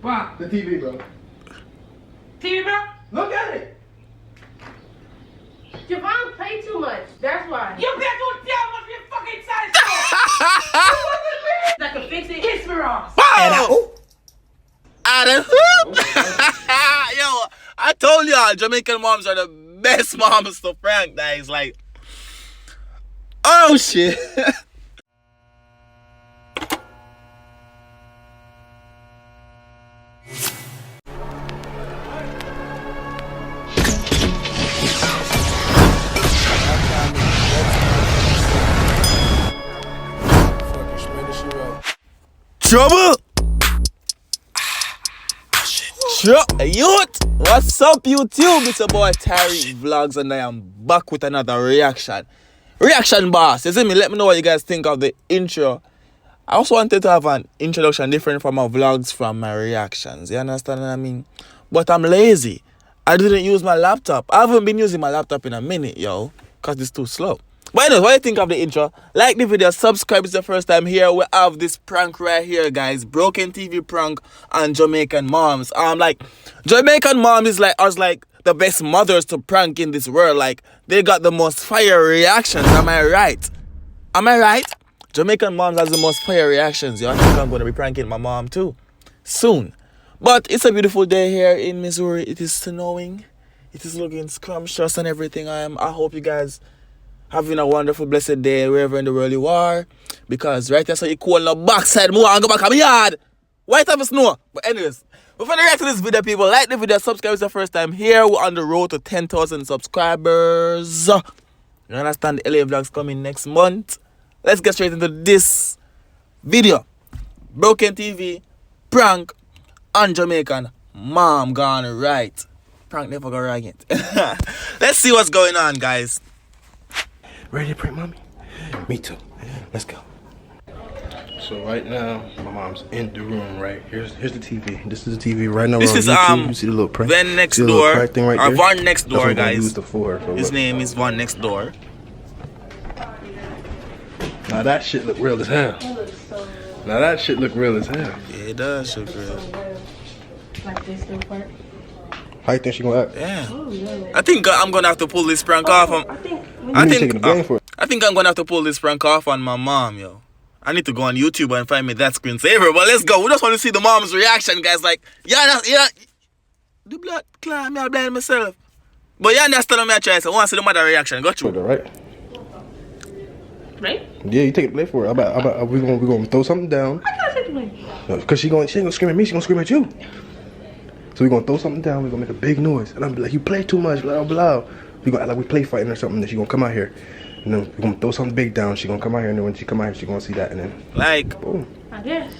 What? The TV, bro. TV, bro? Look at it. Javon play too much. That's why. You play too damn much with your fucking size. I can fix it. Kiss me, Ross. Wow! Out of hoop! Yo, I told y'all, Jamaican moms are the best moms to prank, guys. Like, oh shit. Trouble! Youth! What's up, YouTube? It's your boy Tyrekevlogs, and I am back with another reaction. Reaction boss, you see me? Let me know what you guys think of the intro. I also wanted to have an introduction different from my vlogs from my reactions. You understand what I mean? But I'm lazy. I didn't use my laptop. I haven't been using my laptop in a minute, yo, because it's too slow. But anyways, what do you think of the intro? Like the video, subscribe if it's the first time here. We have this prank right here, guys. Broken TV prank on Jamaican moms. Like, Jamaican moms is like us, like the best mothers to prank in this world. Like, they got the most fire reactions. Am I right? Am I right? Jamaican moms has the most fire reactions. Yo, I think I'm gonna be pranking my mom too soon. But it's a beautiful day here in Missouri. It is snowing. It is looking scrumptious and everything. I hope you guys having a wonderful, blessed day wherever in the world you are. Because right here, so you cool on the backside, more and go back on my yard. White have snow. But anyways, before I react to this video, people, like the video, subscribe if it's the first time here. We're on the road to 10,000 subscribers. You understand? The LA vlogs coming next month. Let's get straight into this video. Broken TV, prank on Jamaican mom gone right. Prank never go right yet. Let's see what's going on, guys. Ready to prank mommy? Me too. Let's go. So right now, my mom's in the room. Right here's the TV. This is the TV right now. This is YouTube. You see the little prank? Van next door. Thing right Or there? Von next door, That's guys. for, His name is Von next door. Now that shit look real as hell. Now that shit look real as hell. Yeah, it does look real. Like this little part. How you think she gonna act? Yeah. I think I'm gonna have to pull this prank off. I think I think I'm gonna have to pull this prank off on my mom, yo. I need to go on YouTube and find me that screensaver. But let's go. We just want to see the mom's reaction, guys. Like, yeah, the blood clot, me I blind myself. But you understand what I try. So I want to see the mother reaction. Got you. Right? right? Yeah, you take the play for it. We gonna throw something down. I thought it was No, because she ain't gonna scream at me. She gonna scream at you. So we gonna throw something down. We gonna make a big noise, and I'm be like, "You play too much, blah blah." We gonna act like we play fighting or something. Then she gonna come out here, and then we gonna throw something big down. She gonna come out here, and then when she come out here, she gonna see that, and then like, boom. I guess.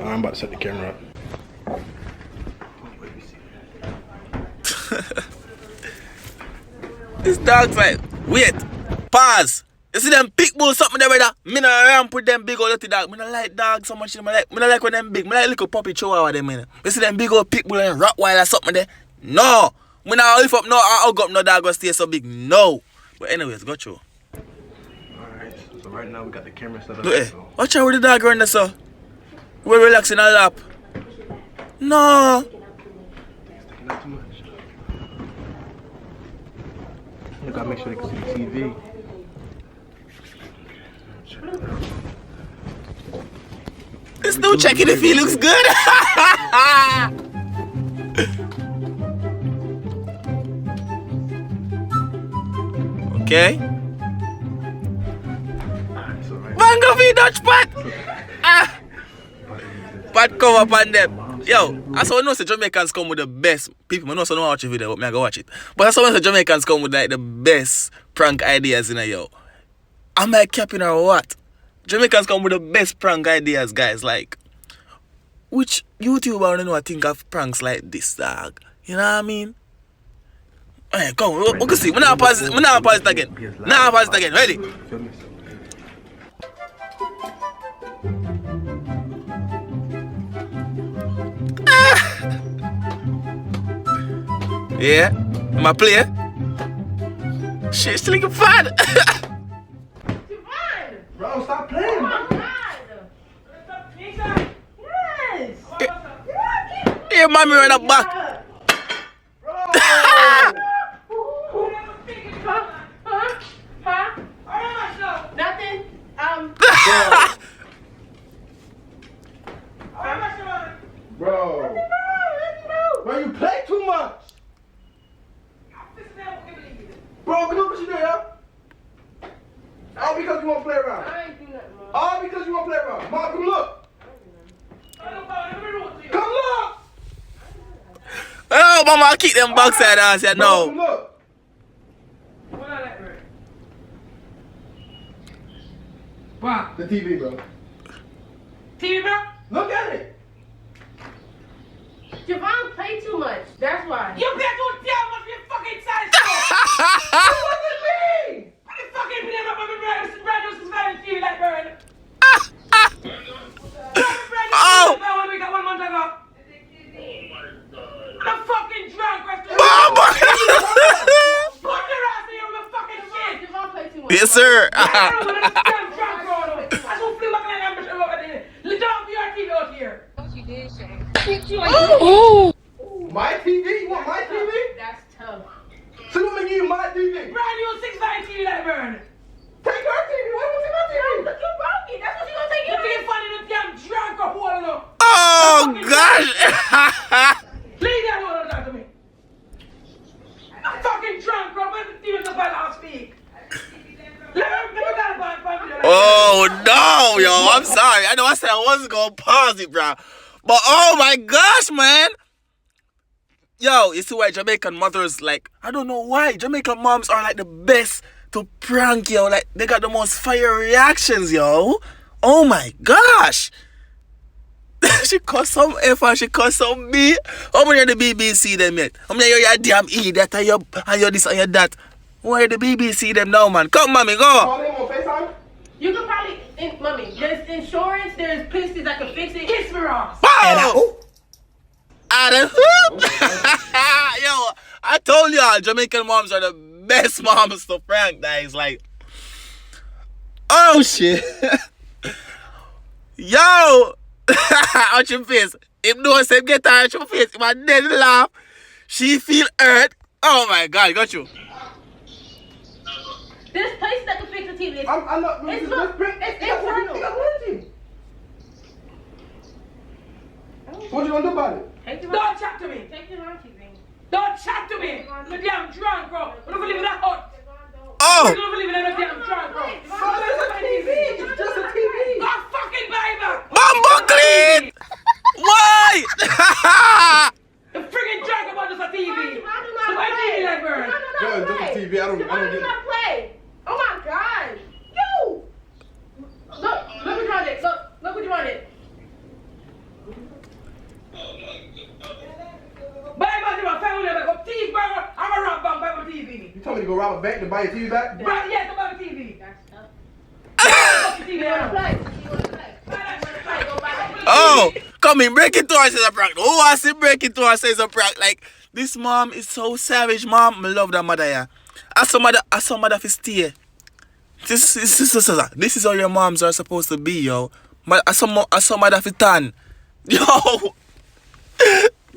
I'm about to set the camera up. this dog's like, wait, pause. You see them big bulls, something there, brother? Me no ramp with them big old dirty dog. Me no like dogs so much. Me no like when them big. Me like little puppy chihuahua them, man. You see them big old pit bull and Rottweiler something there? No. Me no lift up no, I hug up no dog go stay so big. No. But anyways, got you. Alright, so right now we got the camera set up. Look, hey, watch out with the dog around there, so. We're relaxing a lap. No. Sticking out too much. You gotta make sure they can see the TV. Let's do checking if he looks good. Okay. Mango feed Dutch pot. Pot cover upon them. Yo, I saw no say Jamaicans come with the best people. I know so no watch the video, but me I go watch it. But I saw say Jamaicans come with like the best prank ideas in a yo. Am I capping or what? Jamaicans come with the best prank ideas, guys. Like, which YouTuber I don't know I think of pranks like this, dog? You know what I mean? Hey, come, we can see. We now pause it again. Now pause it again. Ready? Yeah, my player. Shit, still looking fun. Bro, stop playing. Oh my God. Stop playing. Yes. Your mommy run up back. Nothing. Bro. Bro, you play too much. Bro, look what you do, yo. All because you want to play around. I ain't do nothing, Mom. All because you want to play around. Mom, come look. Come look. Oh, mama, I keep them box at us. Yeah, Bro, no. come look. What? The TV, bro. TV, bro? Look at it. Javon play too much. That's why. You play too damn much, you fucking size. What does it mean? What the fuck is it about my brand new surviving TV like bird? Oh. One week, 1 month ago. I'm fucking drunk, rest of the Mama. Put your ass in here with a fucking shit. Javon play too much. Yes, sir. I don't want to damn drunk, bro. I don't feel like I'm let down for your TV out here. My TV? You want my TV? That's tough. So you want me to give you my TV? Brand new 6 TV like bird. Take her TV. Why would you my TV? Look, you broke it. That's what you gonna take You it think funny the damn drunk or who I don't know. Oh, gosh. Leave that alone, talk to me. I'm fucking drunk, bro. When the TV's about I'll speak. Let me got about 5 minutes. Oh, no, yo. I'm sorry. I know I said I wasn't going to pause it, bro. But, oh, my gosh, man. Yo, you see why Jamaican mothers, like, I don't know why. Jamaican moms are, like, the best to prank, yo. Like, they got the most fire reactions, yo. Oh, my gosh. She cuss some F and she cuss some B. How many of the BBC them yet? How many of you damn idiot and you this and you that? Why the BBC them now, man? Come, mommy, go. Call him on FaceTime? You can probably, mommy, there's insurance, there's places that can fix it. Kiss me, Ross. Wow! Adam. Yo, I told y'all, Jamaican moms are the best moms to prank, guys. Like, oh shit. Yo, out your face. If no one said get her out your face, if I didn't laugh, she feel hurt. Oh my God, got you. There's places that can fix the TV. I'm not. It's It's internal. What you gonna do about it? Take the Don't chat to me. Take the wrong TV. Don't chat to me. I'm damn drunk, bro. I don't believe in that hut. Oh. I don't believe in that damn drunk, bro. Father, it's a TV. It's just a TV. Go fucking Bible. Bumbo clean. Why? The friggin' drunk about this a TV. I do So not why play. TV like bird? Yo, it's just a TV. I don't I do get it. not play. Oh my God. Yo. Look what you wanted. Look what you wanted. Bible, you want family like a TV burger. I'm a rock band Bible TV. You told me to go rob a bank to buy your TV back? Right, yes, Bible TV. That's tough. TV You wanna now. play? You wanna play? Go buy that TV. Oh, come in, break it to her, says a prank. Oh, I see break it to her, says a prank. Like, this mom is so savage, mom. I love that mother, yeah. As some mother for stay. This is how your moms are supposed to be, yo. But as some mother for tan. Yo.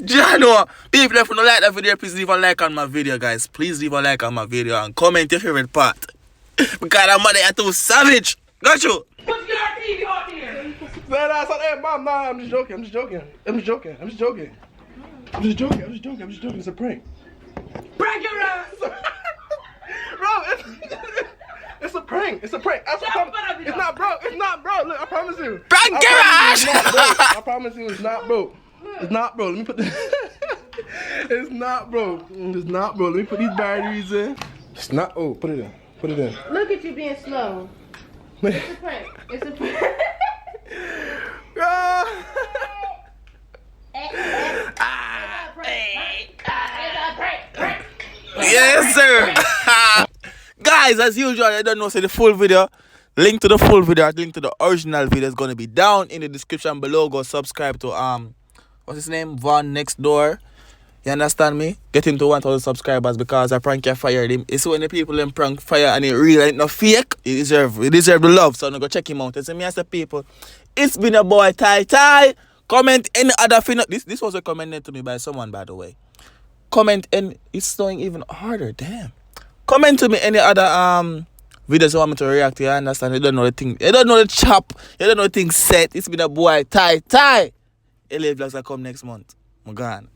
Jano, people if you don't like that video, please leave a like on my video, guys. Please leave a like on my video and comment your favorite part. Because that mother are too savage. Got you? Put your TV out here. Hey, mom, nah, I'm just joking. I'm just joking. It's a prank. Break your ass. Bro, it's a prank. It's not broke. It's not broke. Look, I promise you. Prank I garage! promise you it's not broke. I promise you it's not broke. It's not broke. Let me put this. It's not broke. It's not broke. Let me put these batteries in. It's not. Oh, put it in. Put it in. Look at you being slow. It's a prank. It's a prank. Yes, sir. Guys, as usual, I don't know, say the full video. Link to the full video, link to the original video is gonna be down in the description below. Go subscribe to what's his name? Von Next Door. You understand me? Get him to 1,000 subscribers because I prank you fired him. It's when the people them prank fire and it real ain't no fake. He deserve the love. So I'm gonna go check him out. It's me as the people. It's been a boy Ty. Comment any other thing. This was recommended to me by someone, by the way. Comment and it's snowing even harder. Damn. Comment to me any other videos you want me to react to. You understand? You don't know the thing. You don't know the chop. You don't know the thing set. It's been a boy. Ty. LA Vlogs are come next month. I'm gone.